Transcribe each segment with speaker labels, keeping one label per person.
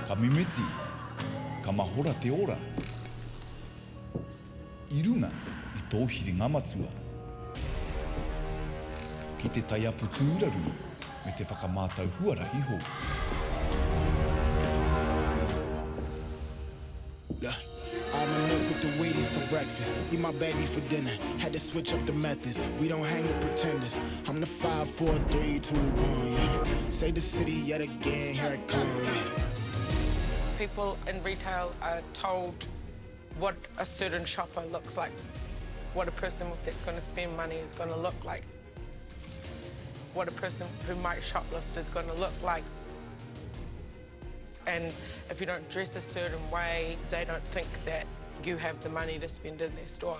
Speaker 1: ka mimeti, ka mahora te ora. I runga i tōhiri ngā matua. Ki te tai apu tūraru me te whakamātau huara iho.
Speaker 2: I'm in up with the waities for breakfast, eat my baby for dinner. Had to switch up the methods, we don't hang with pretenders. I'm the 5, 4, 3, 2, 1, yeah. Say the city yet again, here it comes, yeah.
Speaker 3: People in retail are told what a certain shopper looks like, what a person that's going to spend money is going to look like, what a person who might shoplift is going to look like. And if you don't dress a certain way, they don't think that you have the money to spend in their store.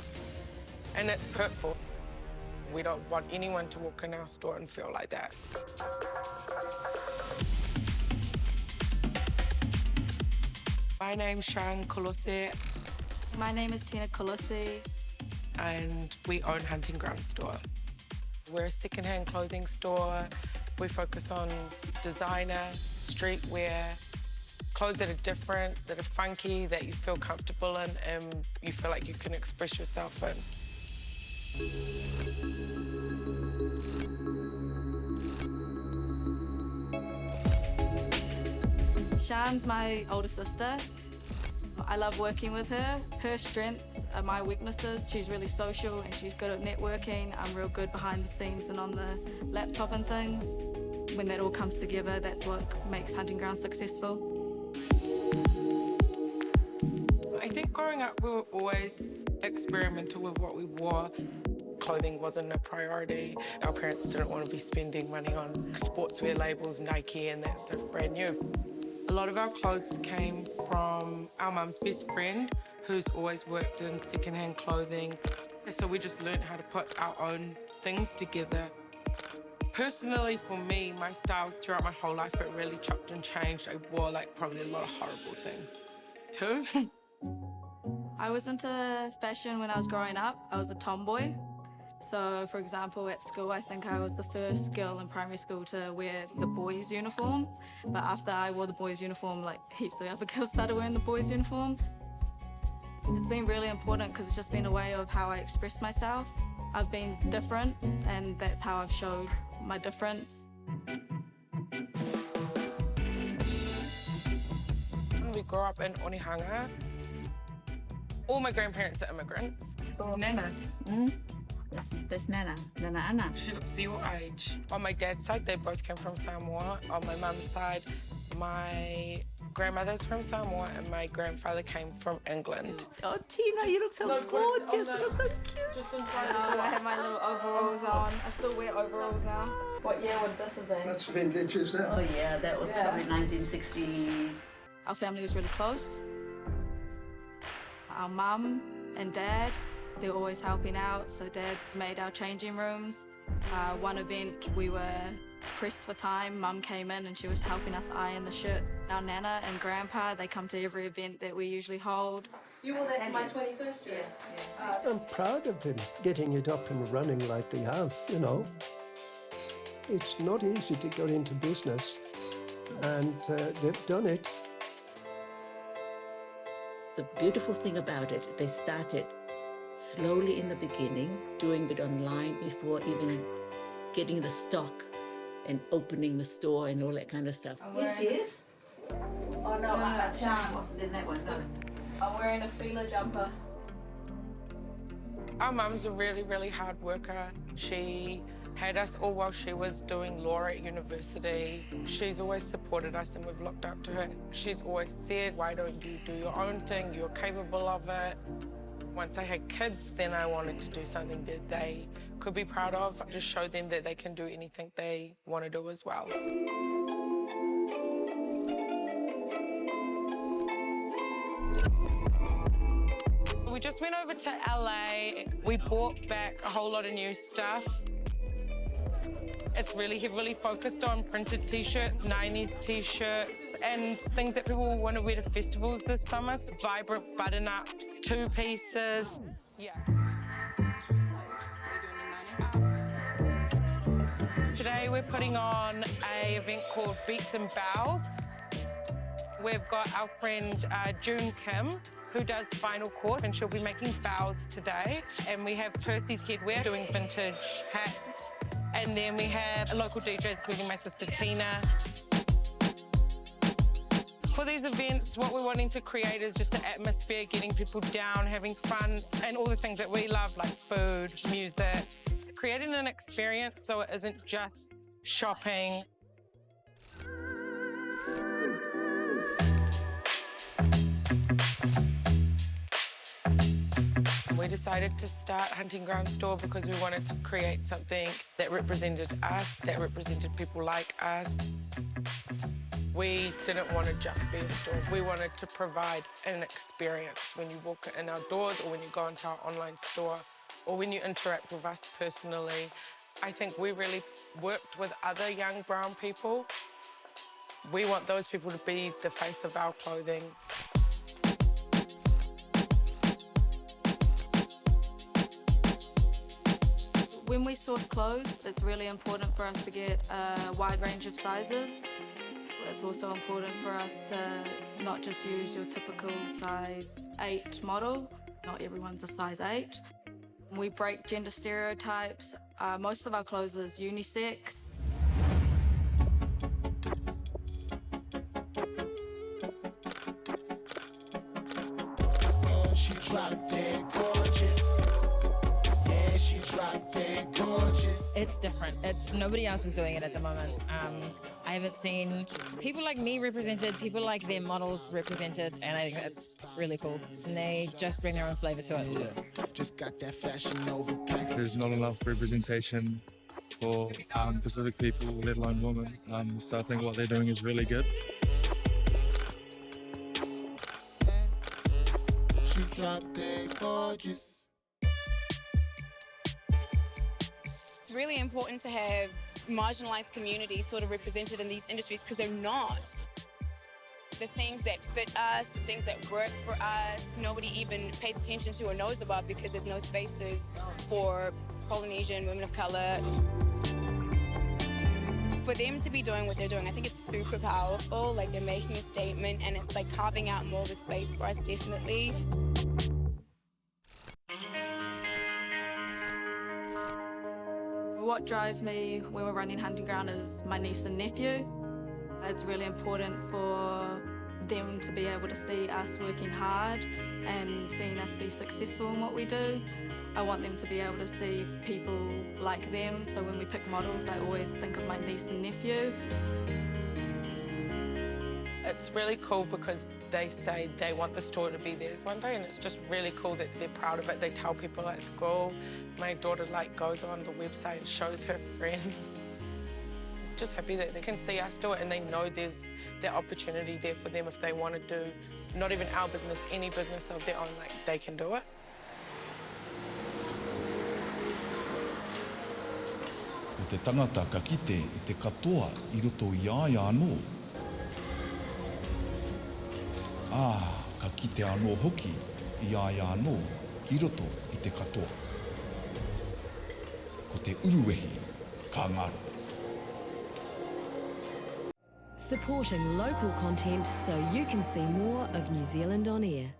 Speaker 3: And it's hurtful. We don't want anyone to walk in our store and feel like that. My name's Sian and Kolose.
Speaker 4: My name is Tina Kolose.
Speaker 3: And we own Hunting Ground Store. We're a second-hand clothing store. We focus on designer, streetwear, clothes that are different, that are funky, that you feel comfortable in, and you feel like you can express yourself in.
Speaker 4: Sian's my older sister. I love working with her. Her strengths are my weaknesses. She's really social and she's good at networking. I'm real good behind the scenes and on the laptop and things. When that all comes together, that's what makes Hunting Ground successful.
Speaker 3: I think growing up, we were always experimental with what we wore. Clothing wasn't a priority. Our parents didn't want to be spending money on sportswear labels, Nike and that stuff, brand new. A lot of our clothes came from our mum's best friend, who's always worked in second-hand clothing. So we just learned how to put our own things together. Personally, for me, my styles throughout my whole life, it really chopped and changed. I wore probably a lot of horrible things too.
Speaker 4: I was into fashion when I was growing up. I was a tomboy. So, for example, at school, I think I was the first girl in primary school to wear the boys' uniform. But after I wore the boys' uniform, heaps of other girls started wearing the boys' uniform. It's been really important because it's just been a way of how I express myself. I've been different, and that's how I've showed my difference.
Speaker 3: We grew up in Onehunga. All my grandparents are immigrants.
Speaker 5: So
Speaker 3: Nana.
Speaker 5: That's Nana Anna.
Speaker 3: She looks your age. On my dad's side, they both came from Samoa. On my mum's side, my grandmother's from Samoa and my grandfather came from England.
Speaker 5: Oh, Tina, you look so gorgeous. You look so cute.
Speaker 4: I have my little overalls on. I still wear overalls now. What year would this have been?
Speaker 6: That's vintage, isn't it?
Speaker 5: Oh, yeah, that was probably 1960.
Speaker 4: Our family was really close. Our mum and dad, they're always helping out, so Dad's made our changing rooms. One event, we were pressed for time. Mum came in and she was helping us iron the shirts. Our Nana and Grandpa, they come to every event that we usually hold. You wore that to my 21st year? Yes.
Speaker 6: I'm proud of him getting it up and running like they have, you know. It's not easy to get into business, and they've done it.
Speaker 5: The beautiful thing about it, they started slowly in the beginning, doing it online before even getting the stock and opening the store and all that kind of stuff.
Speaker 4: Here she
Speaker 5: is. Oh no, Sian wasn't in that one, no.
Speaker 4: I'm wearing a feeler jumper.
Speaker 3: Our mum's a really, really hard worker. She had us all while she was doing law at university. She's always supported us and we've looked up to her. She's always said, why don't you do your own thing? You're capable of it. Once I had kids, then I wanted to do something that they could be proud of, just show them that they can do anything they want to do as well. We just went over to LA. We bought back a whole lot of new stuff. It's really heavily focused on printed T-shirts, 90s T-shirts, and things that people want to wear to festivals this summer. So vibrant button-ups, two-pieces. Yeah. Today we're putting on an event called Beats and Bows. we've got our friend June Kim, who does Final Court, and she'll be making bows today. And we have Percy's Headwear doing vintage hats. And then we have a local DJ, including my sister Tina. For these events, what we're wanting to create is just an atmosphere, getting people down, having fun, and all the things that we love, like food, music. Creating an experience so it isn't just shopping. We decided to start Hunting Ground Store because we wanted to create something that represented us, that represented people like us. We didn't want to just be a store. We wanted to provide an experience when you walk in our doors or when you go into our online store or when you interact with us personally. I think we really worked with other young brown people. We want those people to be the face of our clothing.
Speaker 4: When we source clothes, it's really important for us to get a wide range of sizes. It's also important for us to not just use your typical size 8 model. Not everyone's a size 8. We break gender stereotypes. Most of our clothes is unisex.
Speaker 2: She dropped dead gorgeous. Yeah, she dropped dead gorgeous.
Speaker 7: It's different. Nobody else is doing it at the moment. I haven't seen people like me represented, people like their models represented, and I think that's really cool. And they just bring their own flavor to it.
Speaker 2: Yeah, just got that Fashion Nova package.
Speaker 8: There's not enough representation for Pacific people, let alone women. So I think what they're doing is really good.
Speaker 2: She dropped dead gorgeous.
Speaker 9: It's really important to have marginalised communities sort of represented in these industries because they're not. The things that fit us, the things that work for us, nobody even pays attention to or knows about because there's no spaces for Polynesian women of colour. For them to be doing what they're doing, I think it's super powerful. Like, they're making a statement and it's like carving out more of a space for us, definitely.
Speaker 4: What drives me when we're running Hunting Ground is my niece and nephew. It's really important for them to be able to see us working hard and seeing us be successful in what we do. I want them to be able to see people like them, so when we pick models, I always think of my niece and nephew.
Speaker 3: It's really cool because they say they want the store to be theirs one day, and it's just really cool that they're proud of it. They tell people at school. My daughter goes on the website and shows her friends. Just happy that they can see us do it, and they know there's that opportunity there for them if they want to do not even our business, any business of their own, like they can do it.
Speaker 1: Ko te tangata ka kite I te katoa I roto I aia anō. Ka kite anō hoki I aia anō ki roto I te katoa. Ko te uruwehi ka ngaro.
Speaker 10: Supporting local content so you can see more of New Zealand on air.